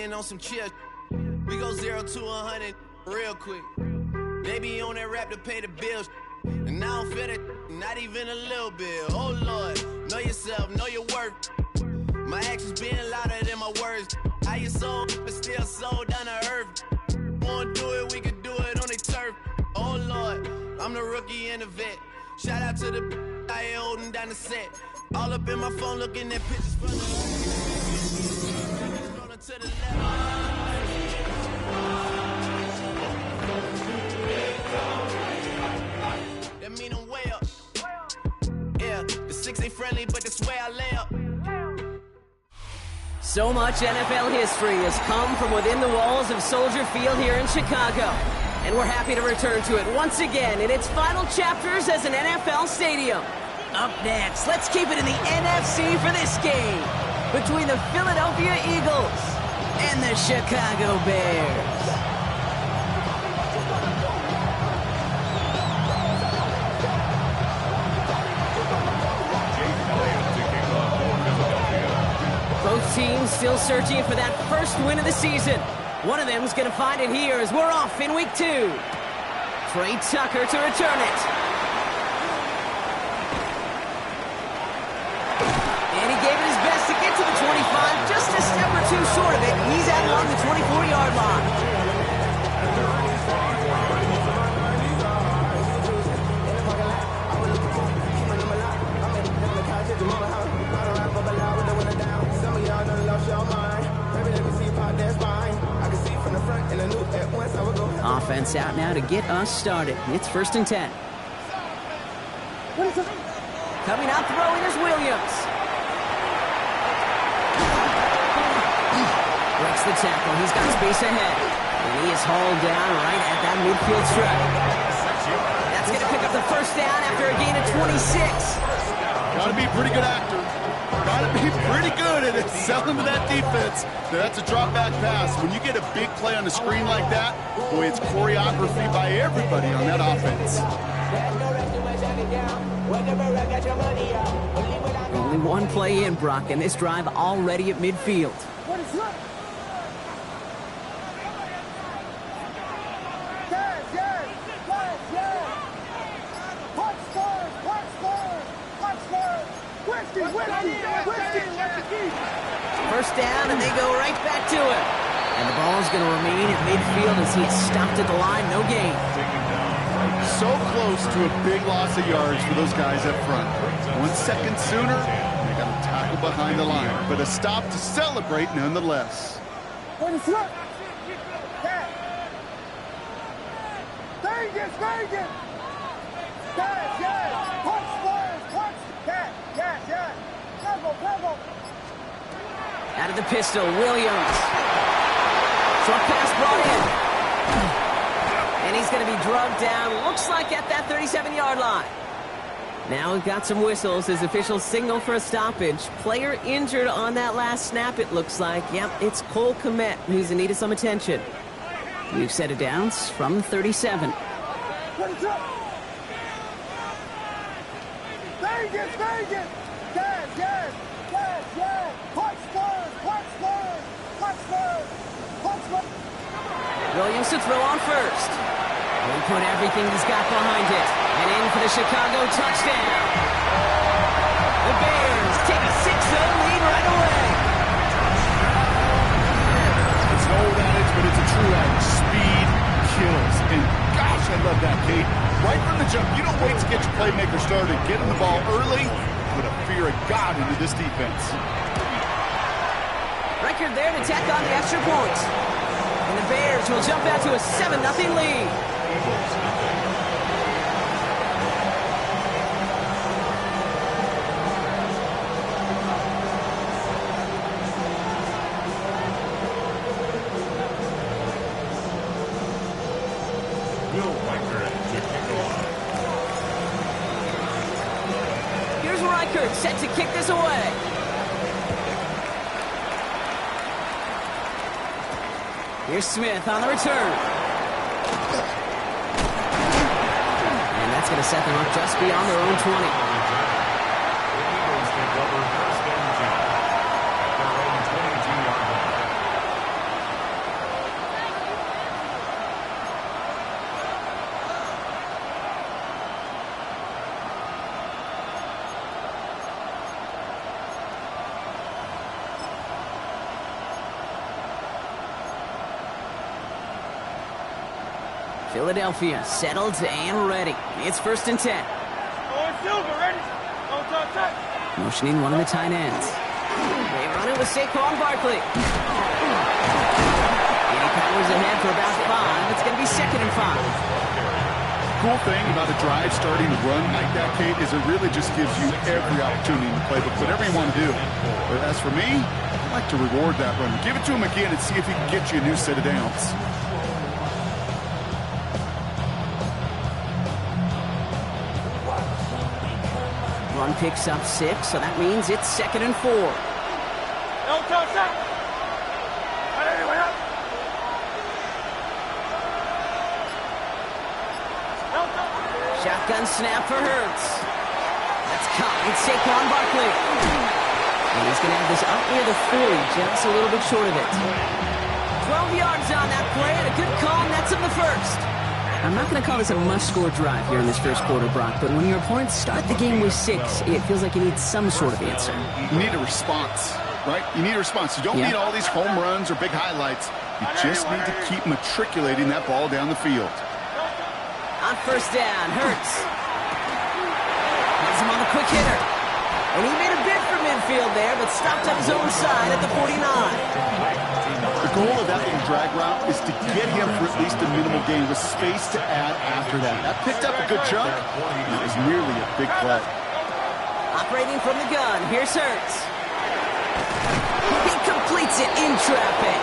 being on some chill. We go 0 to 100 real quick. They be on that rap to pay the bills. And I don't feel it, not even a little bit. Oh Lord, know yourself, know your worth. My actions being louder than my words. How you sold, but still sold down to earth. Wanna do it, we could do it on the turf. Oh Lord, I'm the rookie and the vet. Shout out to the I ain't holding down the set. All up in my phone looking at pictures from the scrolling to the left. That mean I'm way up. Yeah, the 6 ain't friendly, but that's where I lay up. So much NFL history has come from within the walls of Soldier Field here in Chicago. And we're happy to return to it once again in its final chapters as an NFL stadium. Up next, let's keep it in the NFC for this game between the Philadelphia Eagles and the Chicago Bears. Both teams still searching for that first win of the season. One of them is going to find it here as we're off in week 2. Trey Tucker to return it. And he gave it his best to get to the 25, just a step or two short of it. He's out along the 24-yard line. Offense out now to get us started. It's 1st and 10. Coming out throwing is Williams. Breaks the tackle. He's got space ahead. And he is hauled down right at that midfield strike. That's going to pick up the first down after a gain of 26. Got to be a pretty good actor. Got to be pretty good at selling to that defense. That's a drop back pass. When you get a big play on the screen like that, boy, it's choreography by everybody on that offense. Only one play in, Brock, and this drive already at midfield. First down, and they go right back to it. And the ball is going to remain at midfield as he is stopped at the line. No gain. So close to a big loss of yards for those guys up front. 1 second sooner, they got to tackle behind the line. But a stop to celebrate nonetheless. Out of the pistol, Williams. Short pass brought in. And he's going to be drugged down, looks like at that 37-yard line. Now we've got some whistles as officials signal for a stoppage. Player injured on that last snap, it looks like. Yep, it's Cole Kmet who's in need of some attention. We've set it down from 37. Williams to throw on first. He put everything he's got behind it. And in for the Chicago touchdown. The Bears take a 6-0 lead right away. It's an old adage, but it's a true adage. Speed kills. And gosh, I love that, Kate. Right from the jump, you don't wait to get your playmaker started. Get him the ball early. Put a fear of God into this defense. Record there to tack on the extra point. And the Bears will jump out to a 7-0 lead. Here's Reichert set to kick this away. Here's Smith on the return. And that's going to set them up just beyond their own 20. Philadelphia settled and ready. It's 1st and 10. Motioning one of the tight ends. They run it with Saquon Barkley. And he powers ahead for about 5. It's going to be 2nd and 5. Cool thing about a drive starting to run like that, Kate, is it really just gives you every opportunity in the playbook, whatever you want to do. But as for me, I like to reward that run. Give it to him again and see if he can get you a new set of downs. Run picks up 6, so that means it's 2nd and 4. Shotgun snap for Hurts. That's caught. It's Saquon Barkley. And he's going to have this up near the 40, just a little bit short of it. 12 yards on that play, and a good call nets him the first. I'm not going to call this a must-score drive here in this first quarter, Brock, but when your opponents start the game with 6, it feels like you need some sort of answer. You need a response, right? You need a response. You don't need all these home runs or big highlights. You just need to keep matriculating that ball down the field. On 1st down, Hurts. Has him on the quick hitter. And he made a bid for midfield there, but stopped on his own side at the 49. The goal of that little drag route is to get him for at least a minimal gain with space to add after that. That picked up a good chunk, and it was nearly a big play. Operating from the gun, here's Hurts. He completes it in traffic.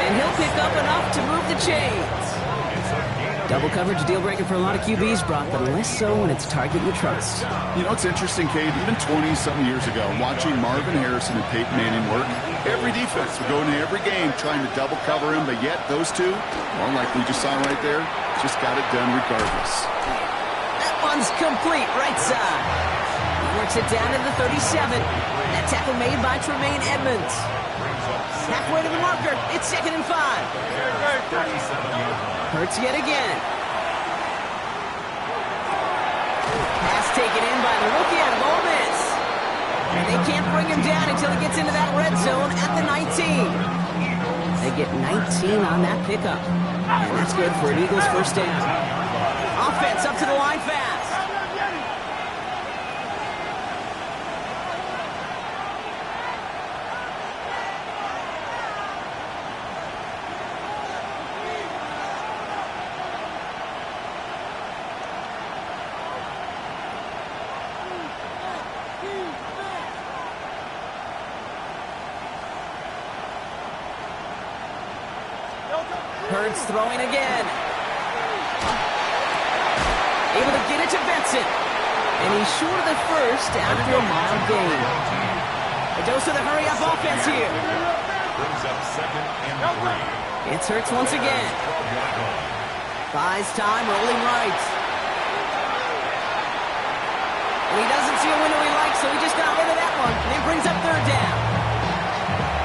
And he'll pick up enough to move the chains. Double coverage deal breaker for a lot of QBs, Brock, but less so when it's a target you trust. You know, it's interesting, Cade, even 20-something years ago, watching Marvin Harrison and Peyton Manning work, every defense would go into every game trying to double cover him, but yet those two, well, like we just saw right there, just got it done regardless. That one's complete, right side. He works it down to the 37. That tackle made by Tremaine Edmonds. Halfway to the marker, it's 2nd and 5. Hurts yet again. Pass taken in by the rookie out of Ole Miss. And they can't bring him down until he gets into that red zone at the 19. They get 19 on that pickup. And that's good for an Eagles 1st down. Offense up to the line fast. Hurts throwing again. Able to get it to Benson. And he's short of the first after a mild gain. A dose of the hurry-up offense here. Brings up 2nd and 3. It's Hurts once again. Buys time, rolling right. And he doesn't see a window he likes, so he just got rid of that one. And it brings up 3rd down.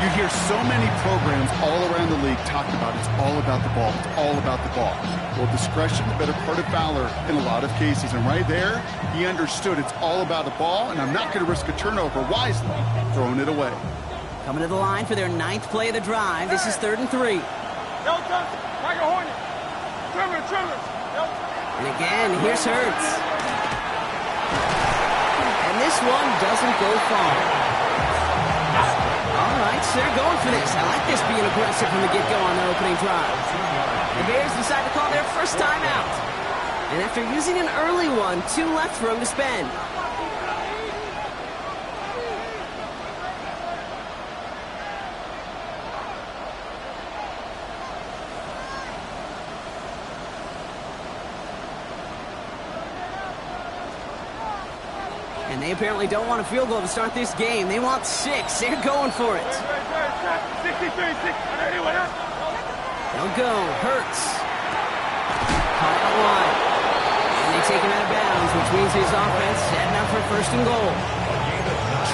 You hear so many programs all around the league talk about it's all about the ball. It's all about the ball. Well, discretion, the better part of valor in a lot of cases. And right there, he understood it's all about the ball, and I'm not going to risk a turnover wisely, throwing it away. Coming to the line for their 9th play of the drive. This is 3rd and 3. And again, here's Hurts. And this one doesn't go far. All right, so they're going for this. I like this being aggressive from the get-go on their opening drive. The Bears decide to call their first time out. And after using an early one, 2 left for them to spend. And they apparently don't want a field goal to start this game. They want 6. They're going for it. They'll go. Hurts. Caught out wide. And they take him out of bounds, which means his offense setting up for 1st and goal.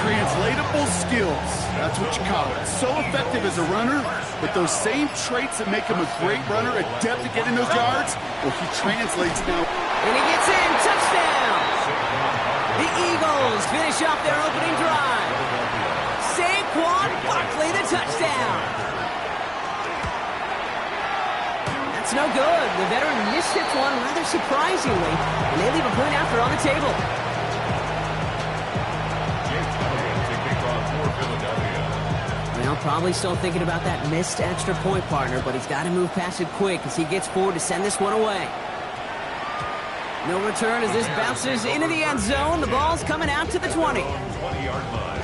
Translatable skills. That's what you call it. So effective as a runner, but those same traits that make him a great runner, adept at getting those yards, well, he translates now. And he gets in. Touchdown. The Eagles finish off their opening drive. Saquon Barkley, the touchdown. That's It's no good. The veteran mishits one rather surprisingly, and they leave a point after on the table. James Elliott to kick off for Philadelphia. Well, probably still thinking about that missed extra point, partner, but he's got to move past it quick as he gets forward to send this one away. No return as this bounces into the end zone. The ball's coming out to the 20. 20-yard line.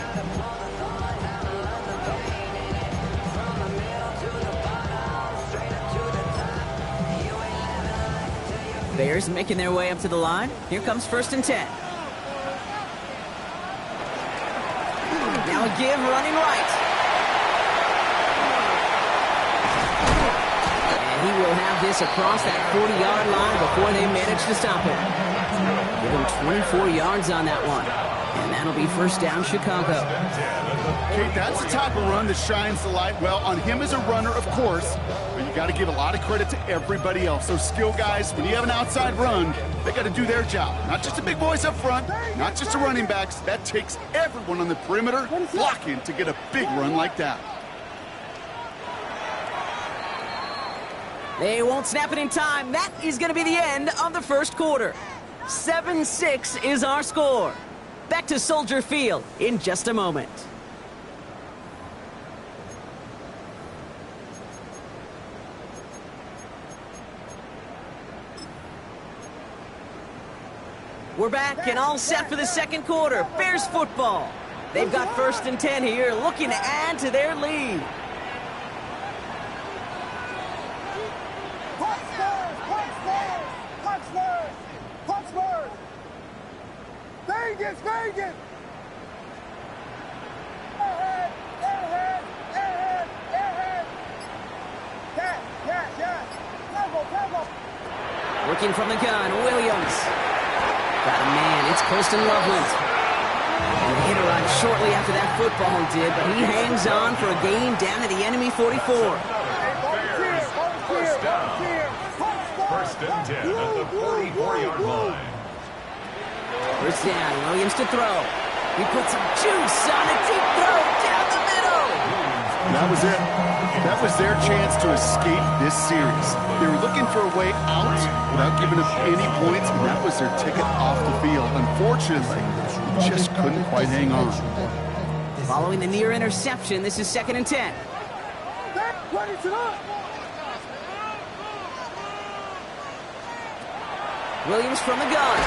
Bears making their way up to the line. Here comes 1st and 10. Now a give running right. And he will have this across that 40-yard line before they manage to stop him. Give him 24 yards on that one. And that'll be 1st down Chicago. Okay, that's the type of run that shines the light well on him as a runner, of course, but you got to give a lot of credit to everybody else. Those skill guys, when you have an outside run, they got to do their job. Not just the big boys up front, not just the running backs. That takes everyone on the perimeter blocking to get a big run like that. They won't snap it in time. That is going to be the end of the 1st quarter. 7-6 is our score. Back to Soldier Field in just a moment. We're back and all set for the 2nd quarter. Bears football. They've got 1st and 10 here, looking to add to their lead. Vegas! Ahead! Tempo! Working from the gun, Williams. Got a man, it's Colston Loveland. And the hit arrived shortly after that football did, but he hangs on for a gain down to the enemy 44. First and 10 at the 44-yard line. 1st down, Williams to throw. He puts some juice on a deep throw down the middle. That was it. That was their chance to escape this series. They were looking for a way out without giving up any points, and that was their ticket off the field. Unfortunately, they just couldn't quite hang on. Following the near interception, this is 2nd and 10. Williams from the gun.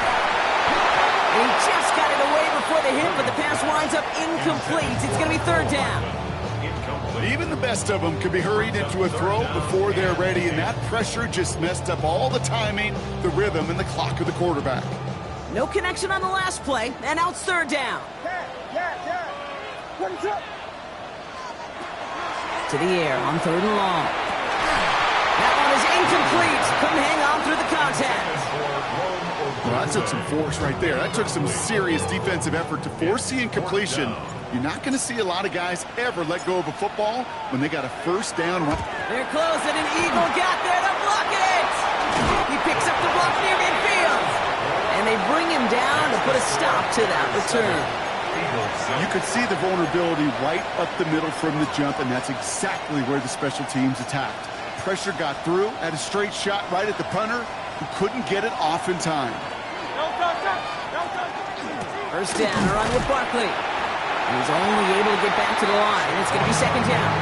He just got it away before the hit, but the pass winds up incomplete. It's going to be 3rd down. Even the best of them could be hurried into a throw before they're ready, and that pressure just messed up all the timing, the rhythm, and the clock of the quarterback. No connection on the last play, and now it's 3rd down. To the air on 3rd and long. That one is incomplete. Couldn't hang on through the contact. Well, that took some force right there. That took some serious defensive effort to force the incompletion. You're not going to see a lot of guys ever let go of a football when they got a 1st down. They're close, and an Eagle got there to block it. He picks up the block near midfield. And they bring him down to put a stop to that return. You could see the vulnerability right up the middle from the jump, and that's exactly where the special teams attacked. Pressure got through, had a straight shot right at the punter, who couldn't get it off in time. 1st down, a run with Barkley. He's only able to get back to the line, and it's going to be 2nd down.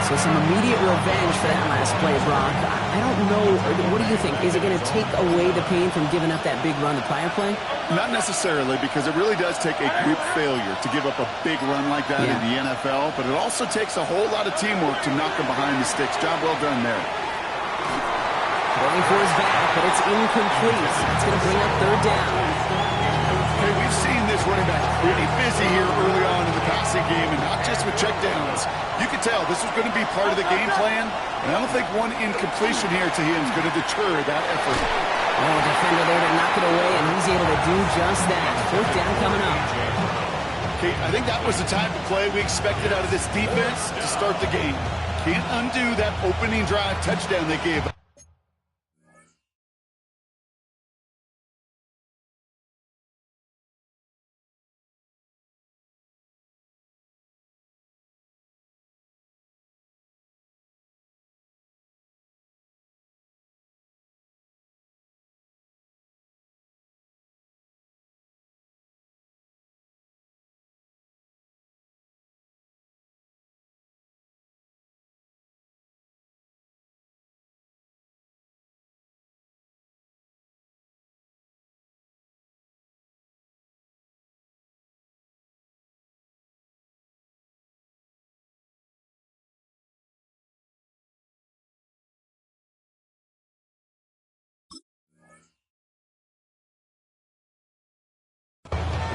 So some immediate revenge for that last play, Brock. I don't know, what do you think? Is it going to take away the pain from giving up that big run the prior play? Not necessarily, because it really does take a group failure to give up a big run like that in the NFL, but it also takes a whole lot of teamwork to knock them behind the sticks. Job well done there. Going for his back, but it's incomplete. It's going to bring up 3rd down. Okay, we've seen this running back pretty busy here early on in the passing game, and not just with checkdowns. You can tell this was going to be part of the game plan, and I don't think one incompletion here to him is going to deter that effort. Oh, defender there to knock it away, and he's able to do just that. 4th down coming up. Okay, I think that was the type of play we expected out of this defense to start the game. Can't undo that opening drive touchdown they gave up.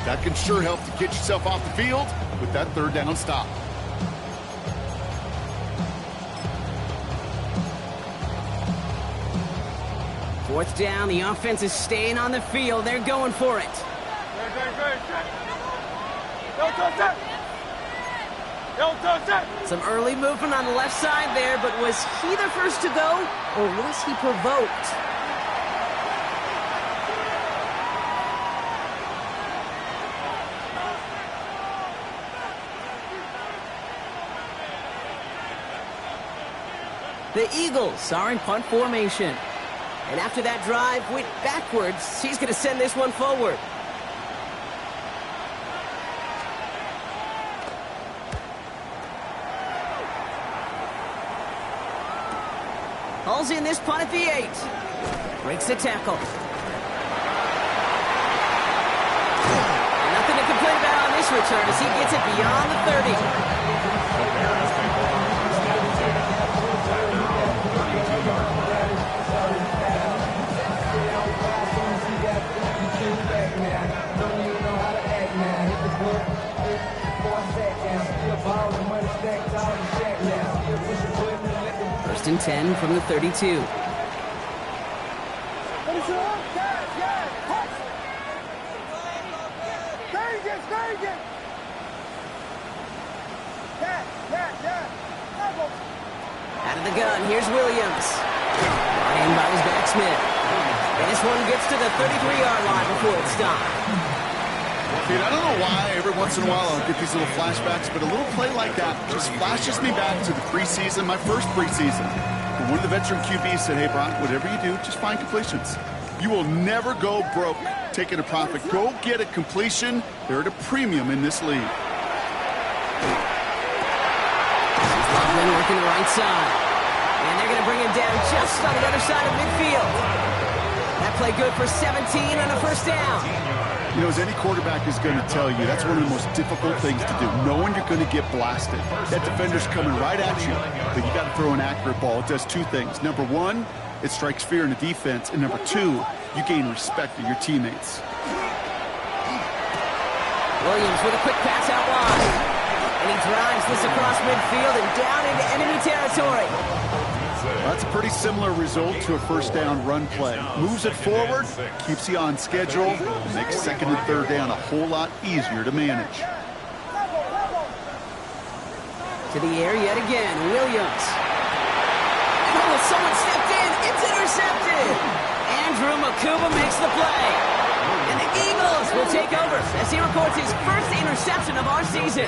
That can sure help to get yourself off the field with that third down stop. Fourth down, the offense is staying on the field. They're going for it. Some early movement on the left side there, but was he the first to go, or was he provoked? The Eagles are in punt formation. And after that drive went backwards, he's going to send this one forward. Hauls in this punt at the 8. Breaks the tackle. Nothing to complain about on this return as he gets it beyond the 30. First and 10 from the 32. Out of the gun, here's Williams. Brought in by his backsmith. And this one gets to the 33-yard line before it's stopped. Dude, I don't know why every once in a while I'll get these little flashbacks, but a little play like that just flashes me back to the preseason, my first preseason. And one of the veteran QBs said, hey, Brock, whatever you do, just find completions. You will never go broke taking a profit. Go get a completion. They're at a premium in this league. Loveland working the right side. And they're going to bring him down just on the other side of midfield. That play good for 17 on a first down. You know, as any quarterback is going to tell you, that's one of the most difficult things to do, knowing you're going to get blasted. That defender's coming right at you, but you got to throw an accurate ball. It does two things. Number one, it strikes fear in the defense, and number two, you gain respect of your teammates. Williams with a quick pass out wide. And he drives this across midfield and down into enemy territory. That's a pretty similar result to a first down run play. Moves it forward, keeps you on schedule, and makes second and third down a whole lot easier to manage. To the air yet again, Williams. Oh, someone stepped in. It's intercepted. Andrew Makuba makes the play. And the Eagles will take over as he records his first interception of our season.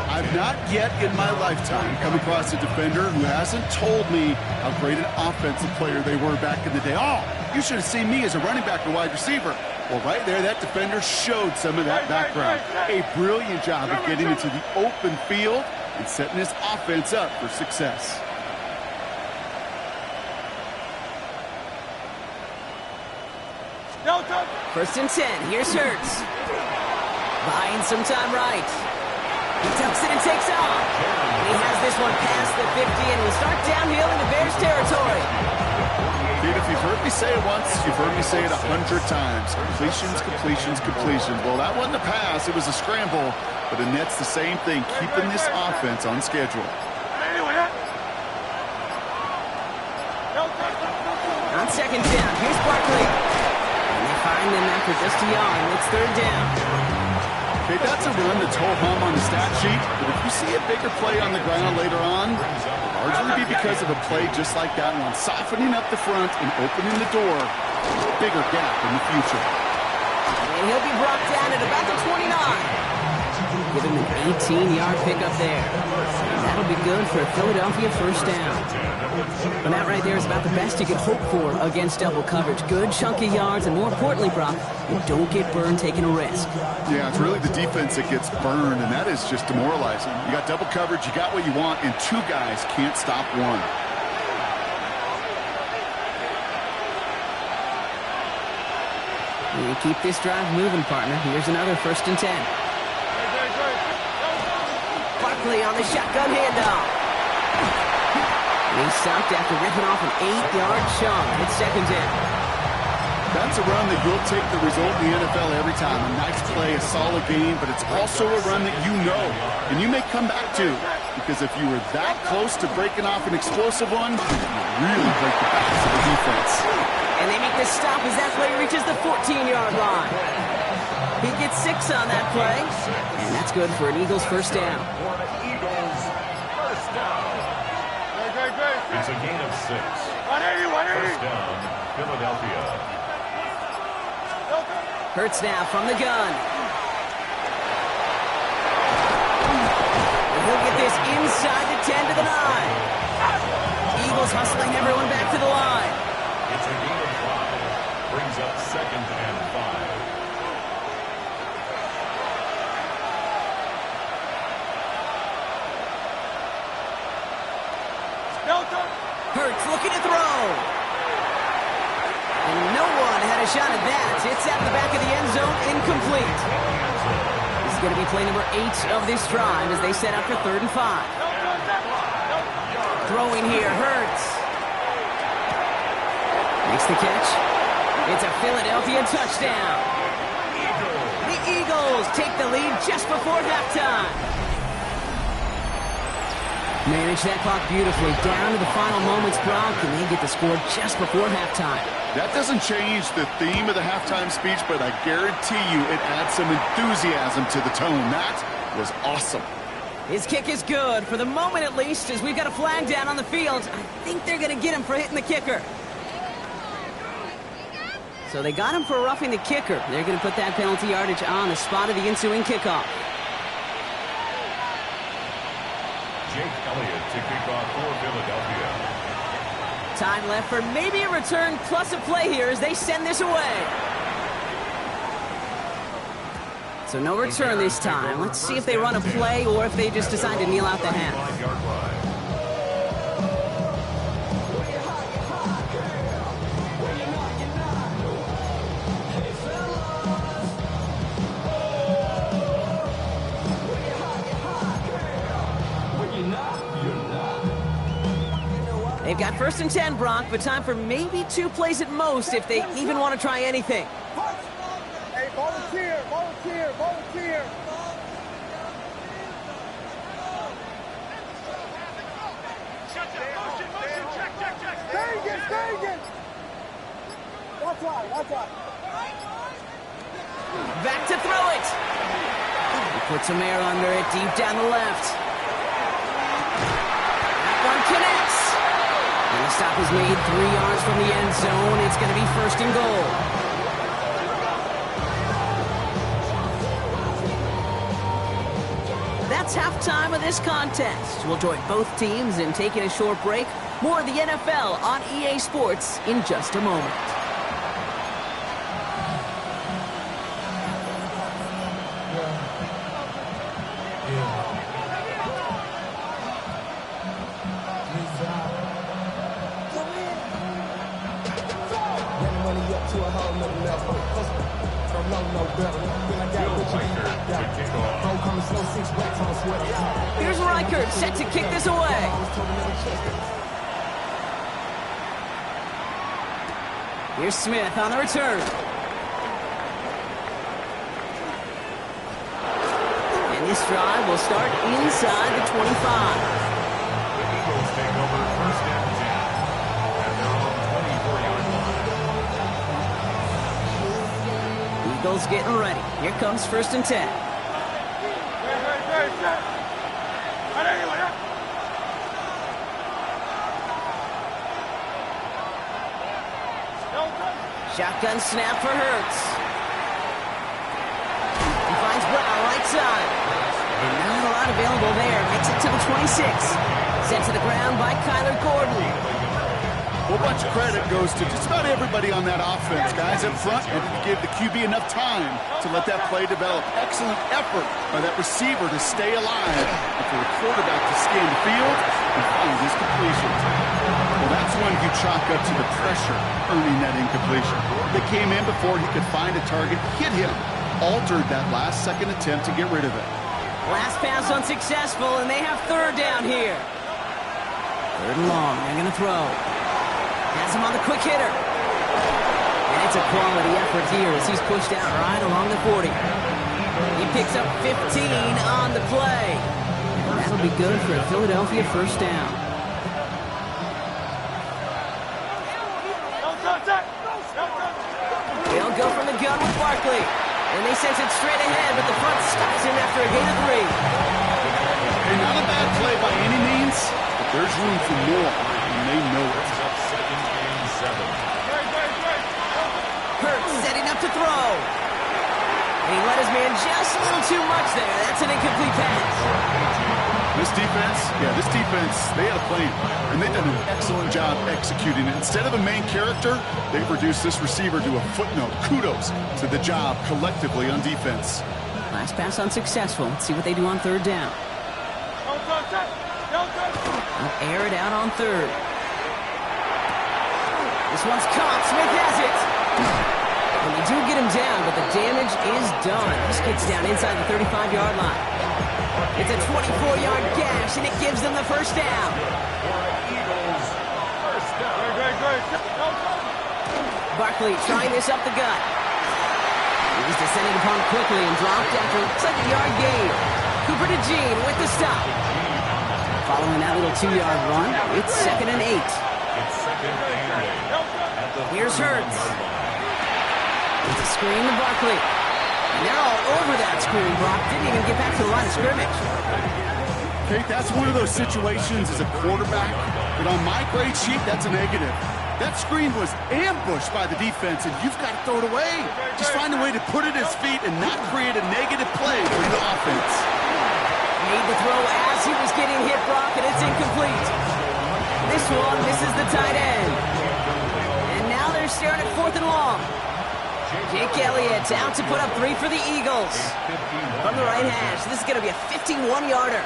I've not yet in my lifetime come across a defender who hasn't told me how great an offensive player they were back in the day. Oh, you should have seen me as a running back or wide receiver. Well, right there, that defender showed some of that background. A brilliant job of getting into the open field and setting his offense up for success. First and 10. Here's Hurts. Buying some time right. He tucks it and takes off. And he has this one past the 50 and will start downhill into Bears territory. Dude, if you've heard me say it once, you've heard me say it 100 times. Completions, completions, completions. Well, that wasn't a pass. It was a scramble. But it nets the same thing, keeping this offense on schedule. On second down, here's Barkley. And they find him after just a yard. It's third down. Okay, that's a run that's ho-hum on the stat sheet, but if you see a bigger play on the ground later on, it'll largely be because of a play just like that one, softening up the front and opening the door for a bigger gap in the future. And he'll be brought down at about the 29. Give him an 18-yard pickup there. And that'll be good for a Philadelphia first down. And that right there is about the best you could hope for against double coverage. Good chunky yards, and more importantly, Brock, you don't get burned taking a risk. Yeah, it's really the defense that gets burned, and that is just demoralizing. You got double coverage, you got what you want, and two guys can't stop one. You keep this drive moving, partner. Here's another first and 10. Barkley on the shotgun handoff. He's stopped after ripping off an 8-yard chunk. It's second down. That's a run that you'll take the result in the NFL every time. A nice play, a solid game, but it's also a run that you know, and you may come back to, because if you were that close to breaking off an explosive one, you really break the backs of the defense. And they make this stop as that play reaches the 14-yard line. He gets 6 on that play, and that's good for an Eagles first down. It's a gain of 6. First down, Philadelphia. Hurts now from the gun. And he'll get this inside the 10 to the 9. Eagles hustling everyone back to the line. It's a gain of 5. Brings up 2nd and 5. Hurts looking to throw. And no one had a shot at that. It's at the back of the end zone, incomplete. This is going to be play number 8 of this drive as they set up for 3rd and 5. Throwing here, Hurts. Makes the catch. It's a Philadelphia touchdown. The Eagles take the lead just before halftime. Manage that clock beautifully down to the final moments, Brock, and they get the score just before halftime. That doesn't change the theme of the halftime speech, but I guarantee you it adds some enthusiasm to the tone. That was awesome. His kick is good, for the moment at least, as we've got a flag down on the field. I think they're going to get him for hitting the kicker. So they got him for roughing the kicker. They're going to put that penalty yardage on the spot of the ensuing kickoff. Jake Elliott to kick off for Philadelphia. Time left for maybe a return plus a play here as they send this away. So no return this time. Let's see if they run a play or if they just decide to kneel out the half. 5-yard line. They've got 1st and 10, Brock, but time for maybe 2 plays at most if they even want to try anything. Hey, volunteer, volunteer, volunteer. Stay it. Watch out. Back to throw it. He puts some air under it, deep down the left. That one connects. And the stop is made 3 yards from the end zone. It's going to be 1st and goal. That's halftime of this contest. We'll join both teams in taking a short break. More of the NFL on EA Sports in just a moment. Here's Reichert set to kick this away. Here's Smith on the return. And this drive will start inside the 25. The Eagles take over 1st and 10 at their own 24-yard line. Eagles getting ready. Here comes 1st and 10. Shotgun snap for Hurts. He finds Brown right side. And not a lot available there. Makes it to the 26. Sent to the ground by Kyler Gordon. A whole bunch of credit goes to just about everybody on that offense. Guys up front had to give the QB enough time to let that play develop. Excellent effort by that receiver to stay alive and for the quarterback to scan the field and find his completion. Well, that's one you chalk up to the pressure earning that incompletion. They came in before he could find a target, hit him, altered that last-second attempt to get rid of it. Last pass unsuccessful, and they have 3rd down here. 3rd and long. They're going to throw. Has him on the quick hitter. And That's a quality effort here as he's pushed out right along the 40. He picks up 15 on the play. That'll be good for a Philadelphia first down. They'll go from the gun with Barkley. And they sense it straight ahead, but the front stops him after a gain of 3. Hey, not a bad play by any means, but there's room for more, and they know it. Hurts setting up to throw. And he let his man just a little too much there. That's an incomplete pass. This defense, they had a plan, and they've done an excellent job executing it. Instead of a main character, they've reduced this receiver to a footnote. Kudos to the job collectively on defense. Last pass unsuccessful. Let's see what they do on third down. They'll air it out on third. This one's caught. Smith has it. And they do get him down, but the damage is done. This gets down inside the 35-yard line. It's a 24-yard gash, and it gives them the first down. Barkley trying this up the gut. He was descended upon quickly and dropped after looks like a yard gain. Cooper DeJean with the stop. Following that little 2-yard run, it's 2nd and 8. Here's Hurts. It's a screen to Barkley. And they're all over that screen. Brock didn't even get back to the line of scrimmage. Okay, that's one of those situations as a quarterback, but on my grade sheet, that's a negative. That screen was ambushed by the defense, and you've got to throw it away. Just find a way to put it at his feet and not create a negative play for the offense. Made the throw as he was getting hit, Brock, and it's incomplete. This one misses the tight end. And now they're staring at 4th and long. Jake Elliott out to put up 3 for the Eagles. From the right hash, this is going to be a 51-yarder.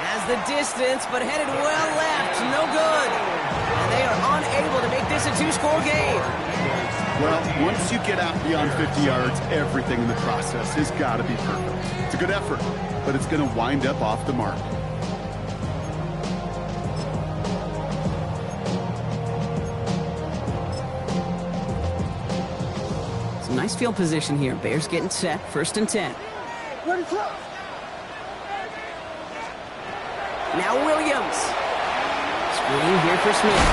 Has the distance, but headed well left. No good. And they are unable to make this a 2-score game. Well, once you get out beyond 50 yards, everything in the process has got to be perfect. It's a good effort, but it's going to wind up off the mark. Nice field position here. Bears getting set. 1st and 10. Now Williams. Screen here for Smith.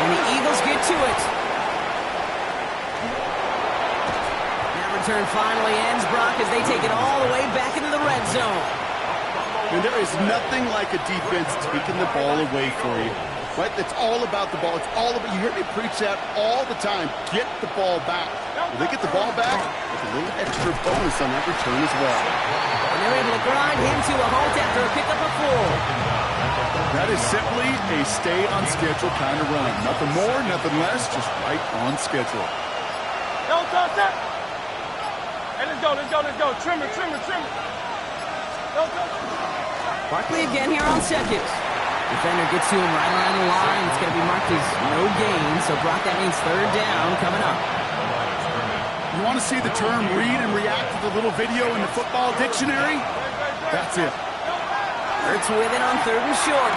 And the Eagles get to it. That return finally ends, Brock, as they take it all the way back into the red zone. And there is nothing like a defense taking the ball away for you. Right? It's all about the ball. It's all about, you hear me preach that all the time. Get the ball back. When they get the ball back, there's a little extra bonus on that return as well. And they're able to grind him to a halt after a pickup of 4. That is simply a stay on schedule kind of run. Nothing more, nothing less, just right on schedule. Hey, let's go. Trim it. Barkley again here on 2nd. Defender gets to him right around the line. It's going to be marked as no gain. So, Brock, that means 3rd down coming up. You want to see the term read and react to the little video in the football dictionary? That's it. Hurts with it on 3rd and short.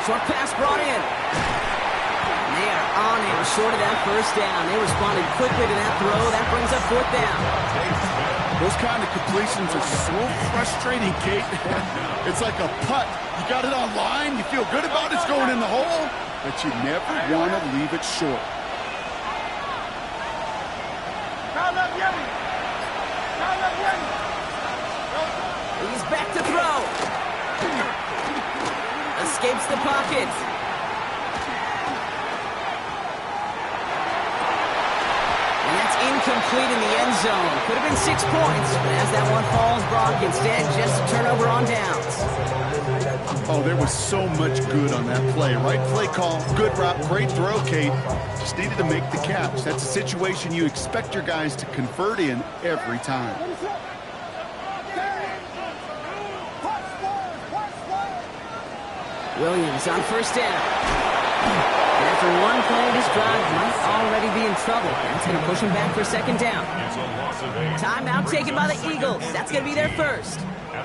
Short pass brought in. And they are on him short of that first down. They responded quickly to that throw. That brings up 4th down. Those kind of completions are so frustrating, Kate. It's like a putt. You got it on line, you feel good about it's going in the hole, but you never want to leave it short. He's back to throw. Escapes the pocket. And that's incomplete in the end zone. Could have been 6 points, but as that one falls, Brock, instead just a turnover on downs. Oh, there was so much good on that play. Right play call, good route, great throw, Kate. Just needed to make the catch. That's a situation you expect your guys to convert in every time. Williams on 1st down. And after one play, this drive might already be in trouble. That's going to push him back for 2nd down. Timeout taken by the Eagles. That's going to be their first.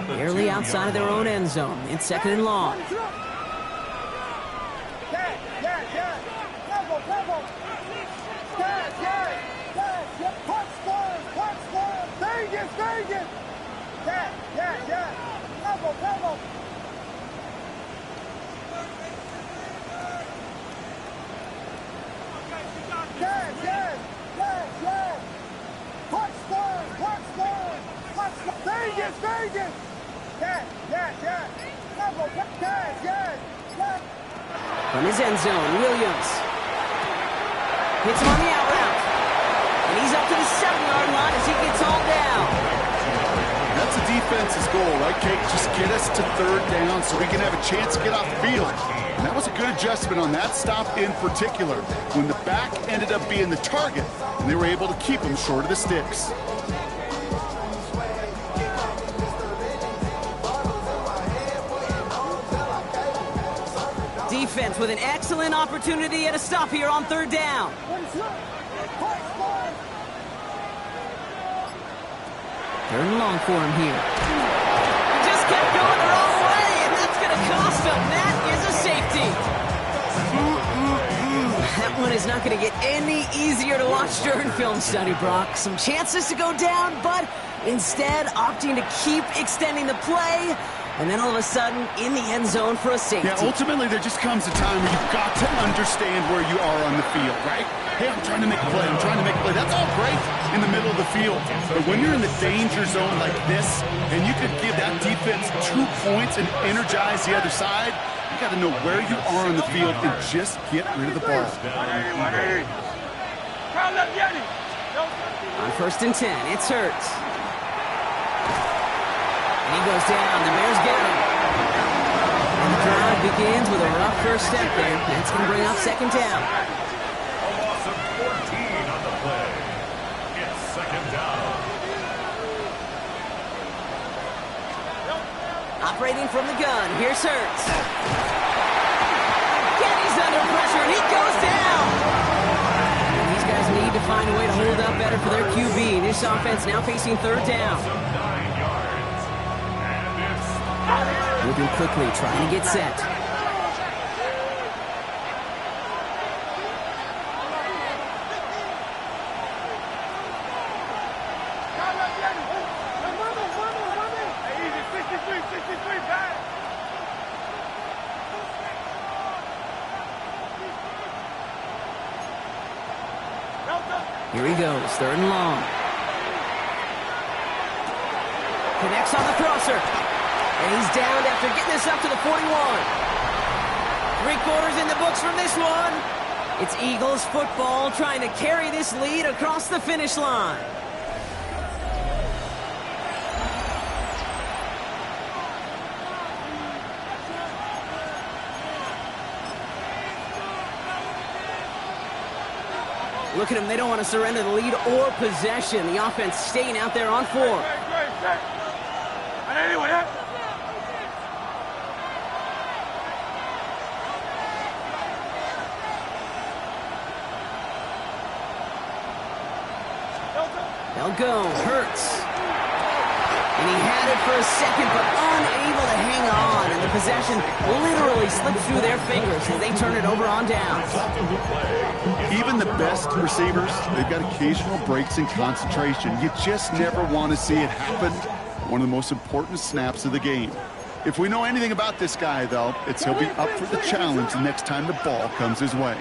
Barely outside of their own end zone. It's 2nd and long. From his end zone, Williams hits him on the out route. And he's up to the 7-yard line as he gets all down. That's the defense's goal, right, Kate? Just get us to third down so we can have a chance to get off the field. And that was a good adjustment on that stop in particular, when the back ended up being the target, and they were able to keep him short of the sticks. Defense with an excellent opportunity at a stop here on third down. Third and long for him here. He just kept going the wrong way, and that's going to cost him. That is a safety. That one is not going to get any easier to watch during film study, Brock. Some chances to go down, but instead opting to keep extending the play. And then all of a sudden, in the end zone for a safety. Yeah, ultimately, there just comes a time where you've got to understand where you are on the field, right? Hey, I'm trying to make a play. I'm trying to make a play. That's all great in the middle of the field. But when you're in the danger zone like this, and you could give that defense 2 points and energize the other side, you got to know where you are on the field and just get rid of the ball. On 1st and 10, it's Hurts. And he goes down. The Bears get him. And the drive begins with a rough first step there. That's going to bring up 2nd down. A loss of 14 on the play. It's 2nd down. Operating from the gun. Here's Hurts. Kenny's under pressure, and he goes down. And these guys need to find a way to hold up better for their QB. This offense now facing 3rd down. Moving quickly, trying to get set. Here he goes, 3rd and long. Connects on the crosser. And he's downed after getting this up to the 41. 3/4 in the books from this one. It's Eagles football trying to carry this lead across the finish line. Look at them, they don't want to surrender the lead or possession. The offense staying out there on 4. They'll go, Hurts. And he had it for a second, but unable to hang on. And the possession literally slipped through their fingers as they turn it over on down. Even the best receivers, they've got occasional breaks in concentration. You just never want to see it happen. One of the most important snaps of the game. If we know anything about this guy, though, it's he'll be up for the challenge the next time the ball comes his way.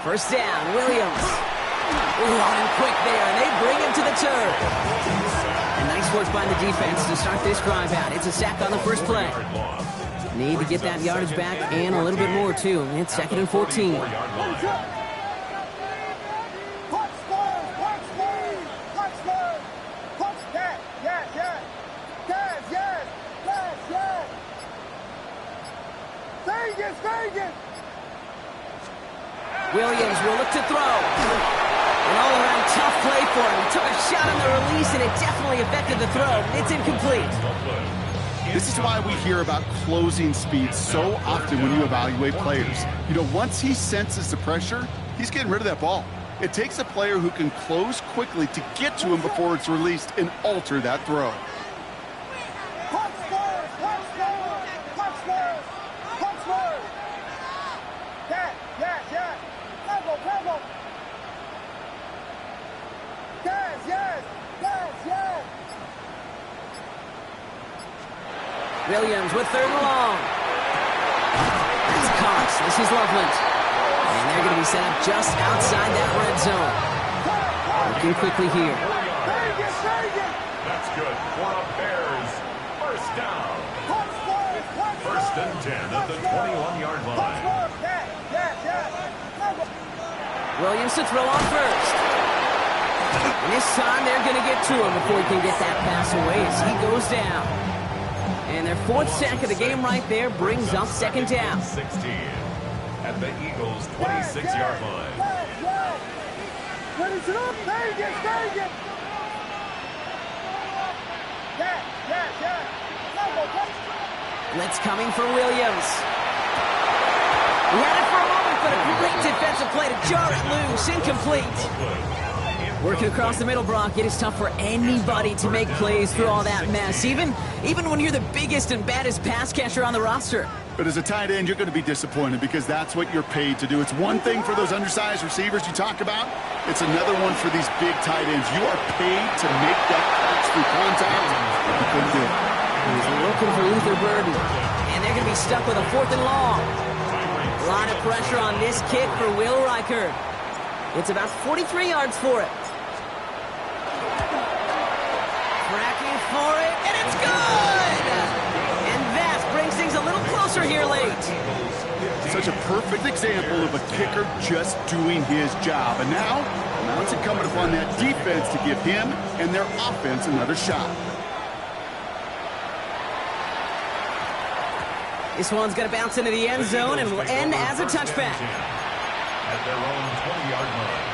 1st down, Williams. Long and quick there, and they bring him to the turf. And nice work by the defense to start this drive out. It's a sack on the first play. Need to get that yardage back and a little bit more, too. It's 2nd and 14. Williams will look to throw. An all-around tough play for him. He took a shot on the release, and it definitely affected the throw. It's incomplete. This is why we hear about closing speed so often when you evaluate players. You know, once he senses the pressure, he's getting rid of that ball. It takes a player who can close quickly to get to him before it's released and alter that throw. Williams with third and long. That's Cox. This is Loveland. And they're going to be set up just outside that red zone. Looking quickly here. That's good for a Bears first down. First and 10 at the 21-yard line. Williams to throw on first. And this time they're going to get to him before he can get that pass away as he goes down. And their fourth sack of the game right there brings up second down. 16 at the Eagles' 26-yard line. Blitz coming for Williams. He had it for a moment, but a great defensive play to jar it loose. Incomplete. Working across the middle, Brock, it is tough for anybody to make plays through all that mess, even when you're the biggest and baddest pass catcher on the roster. But as a tight end, you're going to be disappointed because that's what you're paid to do. It's one thing for those undersized receivers you talk about. It's another one for these big tight ends. You are paid to make that catch through contact. You couldn't do it. He's looking for Luther Burden, and they're going to be stuck with a fourth and long. A lot of pressure on this kid for Will Reichard. It's about 43 yards for it. Tracking for it, and it's good! And that brings things a little closer here late. Such a perfect example of a kicker just doing his job. And now it's incumbent upon that defense to give him and their offense another shot. This one's going to bounce into the end zone and will end as a touchback. At their own 20-yard line.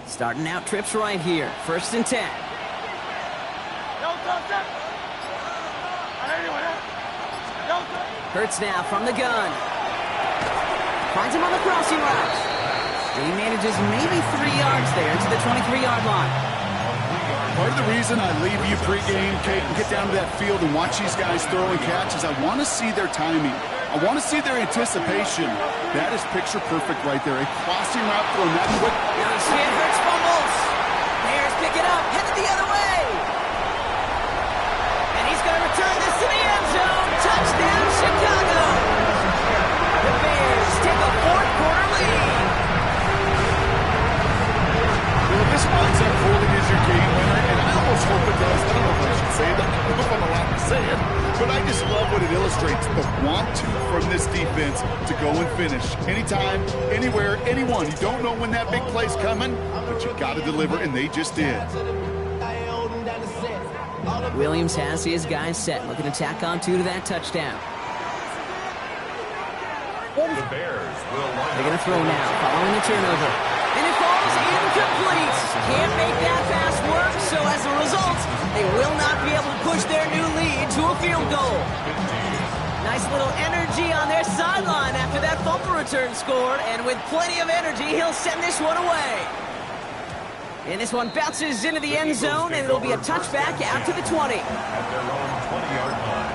Starting out trips right here. First and 10. Hurts now from the gun. Finds him on the crossing route. He manages maybe 3 yards there to the 23-yard line. Part of the reason I leave you pregame, Kate, and get down to that field and watch these guys throw and catch is I want to see their timing. I want to see their anticipation. That is picture perfect right there. A crossing route thrown that quick. Now you see it, Hurts fumbles. Bears pick it up, headed the other way. And he's going to return this to the end zone. Touchdown, Chicago. The Bears take a fourth-quarter lead. Well, if this winds up holding as your game winner, and I almost hope it does. I don't know if I should say that. I don't know if I'm allowed to say it. But I just love what it illustrates, the want-to from this defense to go and finish. Anytime, anywhere, anyone. You don't know when that big play's coming, but you got to deliver, and they just did. Williams has his guys set, looking to tack on two to that touchdown. The Bears will line They're going to throw now, following the turnover. And it falls incomplete. Can't make that pass work, so as a result, they will not be able to push their new lead to a field goal. Nice little energy on their sideline after that fumble return scored, and with plenty of energy, he'll send this one away. And this one bounces into the end zone, and it'll be a touchback out to the 20. at their own 20-yard line.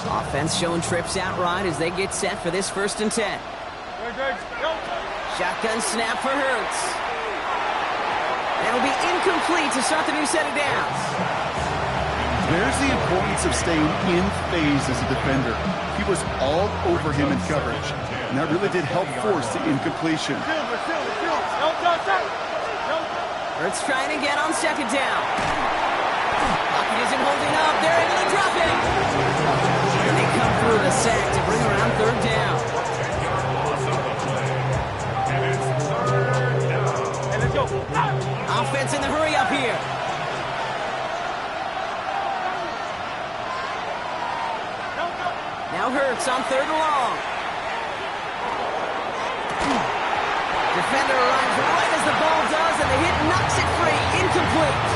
Offense showing trips out right as they get set for this first and 10. Shotgun snap for Hurts. That'll be incomplete to start the new set of downs. There's the importance of staying in phase as a defender. He was all over him in coverage, and that really did help force the incompletion. Hurts trying to get on second down. Pocket isn't holding up. They're able to drop it. And they come through the sack to bring around third down. Offense in the hurry up here. Now Hurts on third and long. Defender arrives right as the ball does, and the hit knocks it free. Incomplete.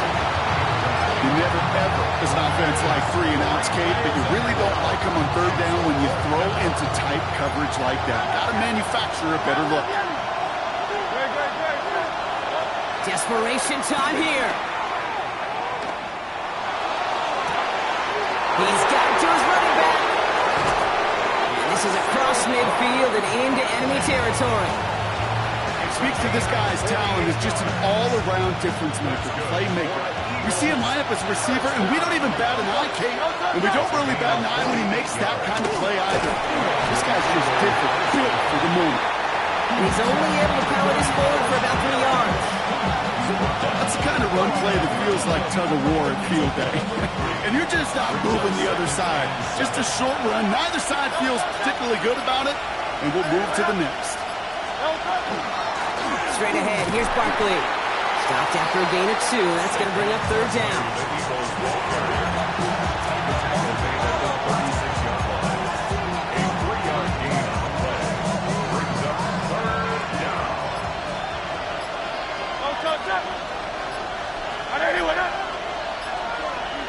You never, ever, as an offense, like 3-and-outs, Kate, but you really don't like them on third down when you throw into tight coverage like that. Got to manufacture a better look. Desperation time here. He's got to his running back. And this is across midfield and into enemy territory. It speaks to this guy's talent as just an all-around difference maker, playmaker. We see him line up as a receiver, and we don't even bat an eye, Kate. And we don't really bat an eye when he makes that kind of play either. This guy's just different, built for the moment. And he's only able to power this forward for about 3 yards. That's the kind of run play that feels like tug-of-war at field day. And you're just not moving the other side. Just a short run. Neither side feels particularly good about it, and we'll move to the next. Straight ahead, here's Barkley. Stopped after a gain of 2. That's going to bring up third down.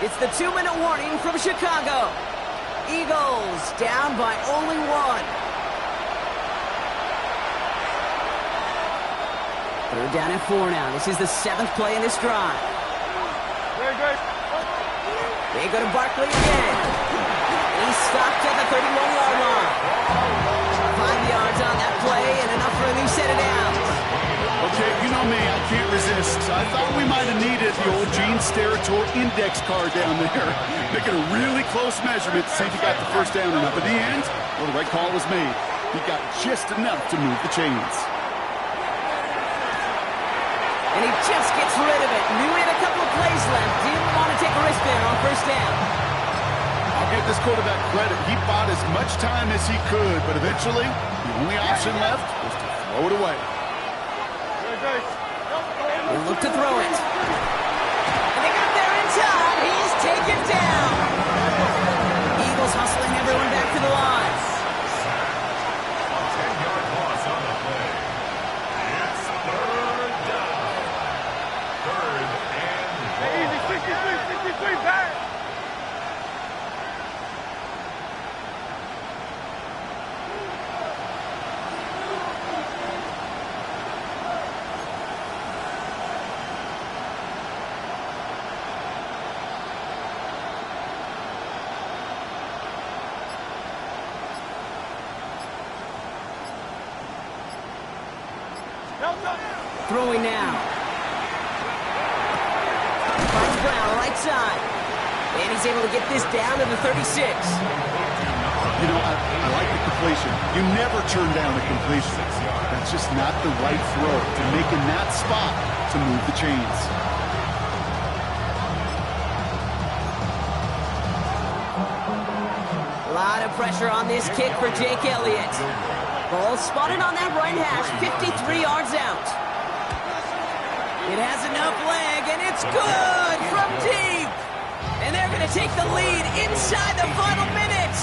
It's the 2-minute warning from Chicago. Eagles down by only 1. Third down at 4 now. This is the 7th play in this drive. They go to Barkley again. He's stopped at the 31-yard line. 5 yards on that play and enough for a new set of downs. Okay, you know me, I can't resist. I thought we might have needed the old Gene Steratore index card down there. Making a really close measurement to see if he got the first down or not. But in the end, well, the right call was made. He got just enough to move the chains. And he just gets rid of it. Knew he had a couple of plays left. Didn't want to take a risk there on first down. I'll give this quarterback credit. He bought as much time as he could, but eventually, the only option left was to throw it away. He'll look to throw it. And they got there in time. He's taken down. Eagles hustling everyone back to the line. 10-yard loss on the play. It's third down. Third and 63 back. Throwing now. Finds Brown, right side. And he's able to get this down to the 36. You know, I like the completion. You never turn down a completion. That's just not the right throw to make in that spot to move the chains. A lot of pressure on this kick for Jake Elliott. Ball spotted on that right hash, 53 yards out. It has enough leg, and it's good from deep. And they're going to take the lead inside the final minute.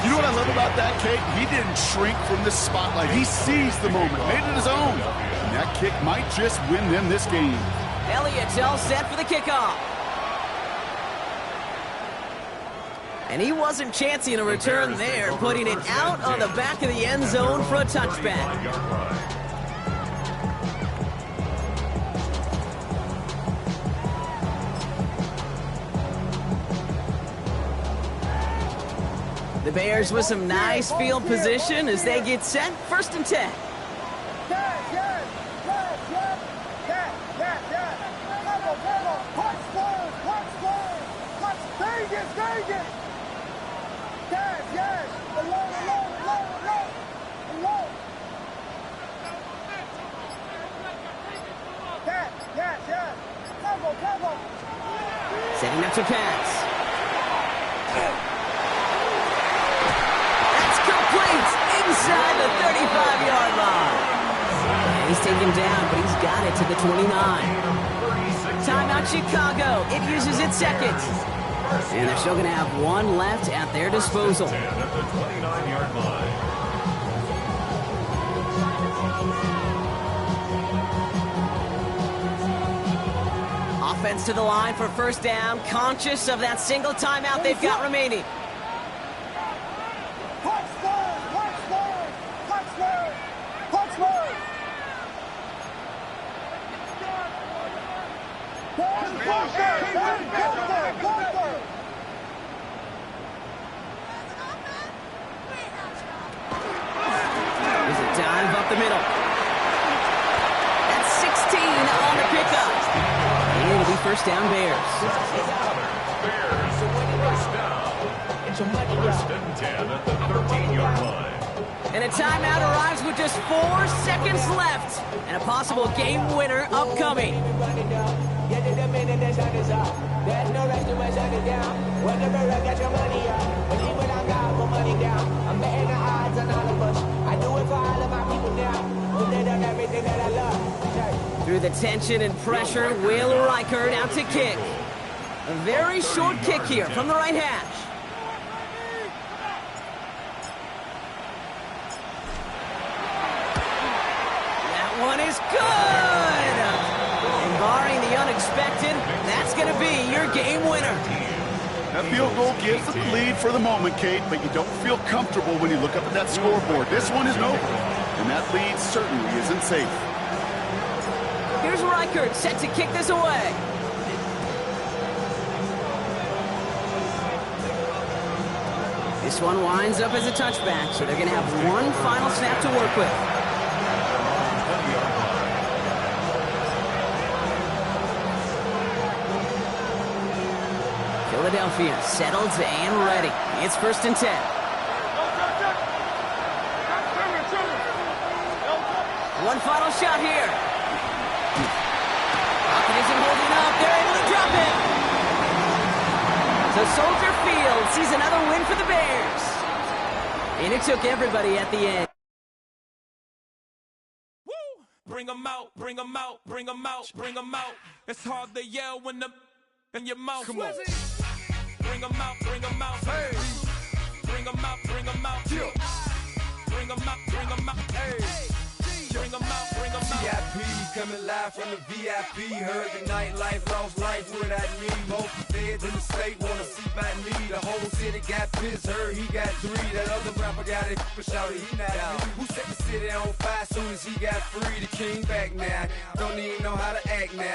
You know what I love about that, Kate? He didn't shrink from the spotlight. He seized the moment, made it his own. And that kick might just win them this game. Elliott's all set for the kickoff. And he wasn't chancing a return there, putting it out on the back of the end zone for a touchback. The Bears with some nice field position as they get set. 1st and 10. Setting up to pass. That's complete inside the 35-yard line. And he's taken down, but he's got it to the 29. Timeout Chicago. It uses its second. And they're still going to have one left at their disposal. 10 at the 29-yard line. Offense to the line for first down, conscious of that single timeout they've got remaining. There's a dive up the middle. That's 16 on the pickup. And it'll be first down Bears. Bears, first down. First and 10 at the 13-yard line. And a timeout arrives with just 4 seconds left. And a possible game winner upcoming. Through the tension and pressure, Will Reichard out to kick. A very short kick here from the right hash. That one is good! And barring the unexpected, that's going to be your game winner. That field goal gives the lead for the moment, Kate, but you don't feel comfortable when you look up at that scoreboard. This one is over, and that lead certainly isn't safe. Here's Reichard set to kick this away. This one winds up as a touchback, so they're going to have one final snap to work with. Philadelphia settled and ready. It's first and 10. One final shot here. Lockett isn't holding up. They're able to drop it. So Soldier Field sees another win for the Bears. And it took everybody at the end. Woo! Bring 'em out, bring 'em out, bring 'em out, bring 'em out. It's hard to yell when the in your mouth. Come on. Bring 'em out, bring 'em out. Hey. Bring 'em out, bring 'em out. Yeah. Bring 'em out, bring 'em out. Hey. Bring 'em out, bring 'em out. VIP coming live from the VIP. Heard the nightlife, lost life without me. Both feds in the state wanna see my knee. The whole city got pissed, heard he got 3. That other rapper got it for shouted he not out. Who set the city on fire soon as he got free? The king back now. Don't even know how to act now.